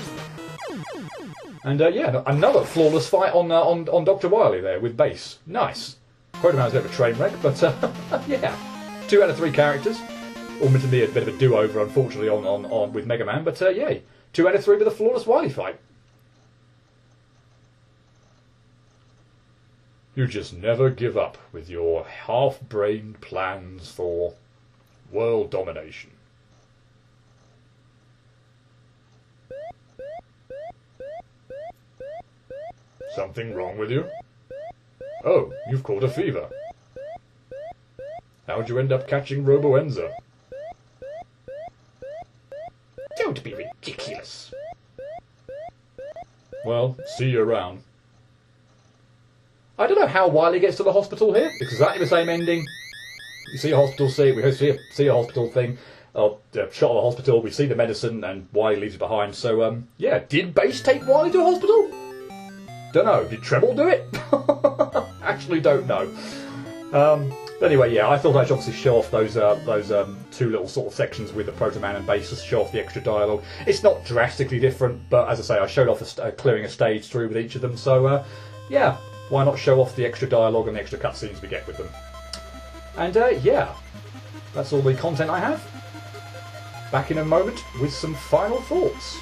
And yeah, another flawless fight on Dr. Wily there with Bass. Nice. Proto Man's a bit of a train wreck, but yeah. 2 out of 3 characters. Admittedly a bit of a do-over, unfortunately, on with Mega Man, but yay. 2 out of 3 with a flawless Wily fight. You just never give up with your half-brained plans for world domination. Something wrong with you? Oh, you've caught a fever. How'd you end up catching Robo-Enza? Don't be ridiculous. Well, see you around. I don't know how Wily gets to the hospital here. It's exactly the same ending. You see a hospital scene, we see a hospital thing, shot at the hospital, we see the medicine, and Wily leaves it behind. So, yeah, did Bass take Wily to a hospital? Don't know. Did Treble do it? Actually don't know. But anyway, yeah, I thought I should obviously show off those two little sort of sections with the Proto Man and base to show off the extra dialogue. It's not drastically different, but as I say, I showed off clearing a stage through with each of them, so yeah, why not show off the extra dialogue and the extra cutscenes we get with them. And yeah, that's all the content I have. Back in a moment with some final thoughts.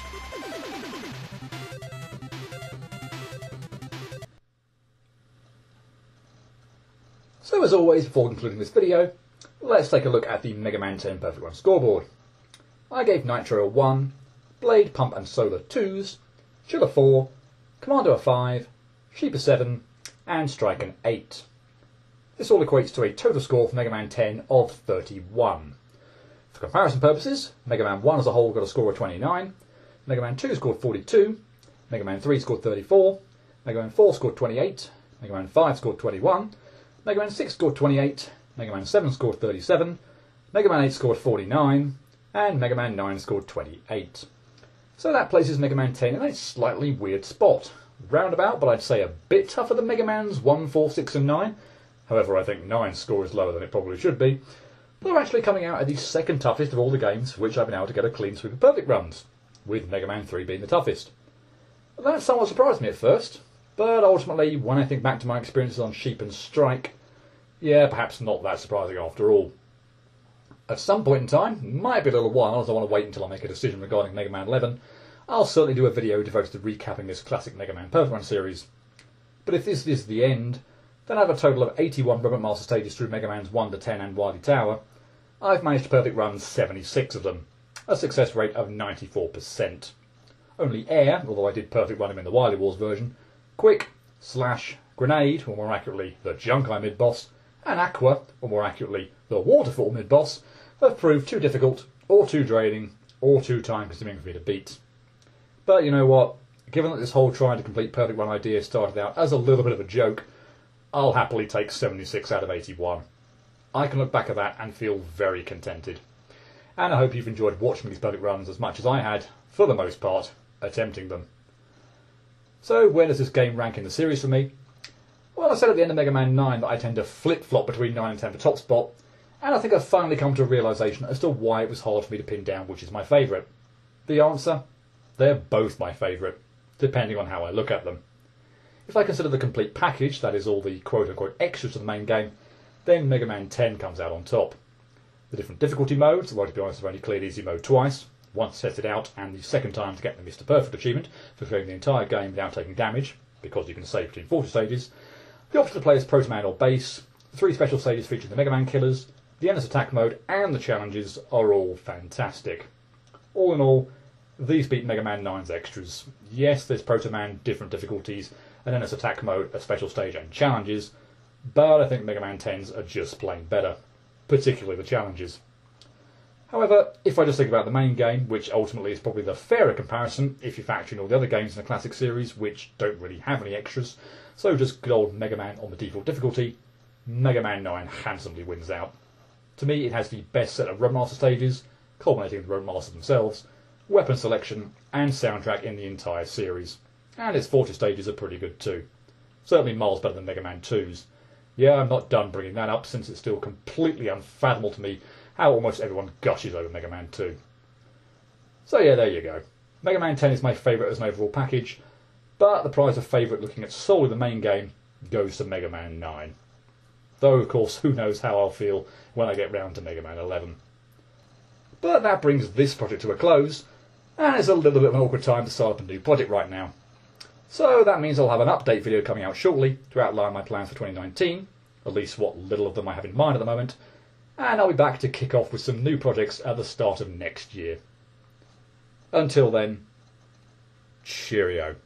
So as always, before concluding this video, let's take a look at the Mega Man 10 Perfect Run scoreboard. I gave Nitro a 1, Blade, Pump and Solar 2s, Chill a 4, Commando a 5, Sheep a 7, and Strike an 8. This all equates to a total score for Mega Man 10 of 31. For comparison purposes, Mega Man 1 as a whole got a score of 29, Mega Man 2 scored 42, Mega Man 3 scored 34, Mega Man 4 scored 28, Mega Man 5 scored 21, Mega Man 6 scored 28, Mega Man 7 scored 37, Mega Man 8 scored 49, and Mega Man 9 scored 28. So that places Mega Man 10 in a slightly weird spot. Roundabout, but I'd say a bit tougher than Mega Man's 1, 4, 6 and 9. However, I think 9's score is lower than it probably should be. They're actually coming out at the second toughest of all the games for which I've been able to get a clean sweep of perfect runs, with Mega Man 3 being the toughest. That somewhat surprised me at first, but ultimately, when I think back to my experiences on Sheep and Strike, yeah, perhaps not that surprising after all. At some point in time, might be a little while as I want to wait until I make a decision regarding Mega Man 11, I'll certainly do a video devoted to recapping this classic Mega Man Perfect Run series. But if this is the end, then I have a total of 81 Robot Master stages through Mega Man's 1 to 10 and Wily Tower. I've managed to perfect run 76 of them, a success rate of 94%. Only Air, although I did perfect run him in the Wily Wars version, Quick, Slash, Grenade, or more accurately the Junkai mid-boss, and Aqua, or more accurately the Waterfall mid-boss, have proved too difficult, or too draining, or too time-consuming for me to beat. But you know what, given that this whole trying to complete perfect run idea started out as a little bit of a joke, I'll happily take 76 out of 81. I can look back at that and feel very contented. And I hope you've enjoyed watching these perfect runs as much as I had, for the most part, attempting them. So where does this game rank in the series for me? Well, I said at the end of Mega Man 9 that I tend to flip-flop between 9 and 10 for top spot, and I think I've finally come to a realisation as to why it was hard for me to pin down which is my favourite. The answer? They're both my favourite, depending on how I look at them. If I consider the complete package, that is all the quote-unquote extras to the main game, then Mega Man 10 comes out on top. The different difficulty modes, although to be honest I've only cleared easy mode twice, once tested out and the second time to get the Mr. Perfect achievement for clearing the entire game without taking damage, because you can save between 40 stages, the option to play as Proto Man or Base, the 3 special stages featuring the Mega Man killers, the endless attack mode and the challenges are all fantastic. All in all, these beat Mega Man 9's extras. Yes, there's Proto Man, different difficulties, an endless attack mode, a special stage and challenges, but I think Mega Man 10's are just plain better, particularly the challenges. However, if I just think about the main game, which ultimately is probably the fairer comparison if you factor in all the other games in the classic series which don't really have any extras, so just good old Mega Man on the default difficulty, Mega Man 9 handsomely wins out. To me it has the best set of Road Master stages, culminating with the Road Masters themselves, weapon selection and soundtrack in the entire series. And its 40 stages are pretty good too. Certainly miles better than Mega Man 2's. Yeah, I'm not done bringing that up since it's still completely unfathomable to me how almost everyone gushes over Mega Man 2. So yeah, there you go. Mega Man 10 is my favourite as an overall package, but the prize of favourite looking at solely the main game goes to Mega Man 9. Though, of course, who knows how I'll feel when I get round to Mega Man 11. But that brings this project to a close, and it's a little bit of an awkward time to start up a new project right now. So that means I'll have an update video coming out shortly to outline my plans for 2019, at least what little of them I have in mind at the moment, and I'll be back to kick off with some new projects at the start of next year. Until then, cheerio.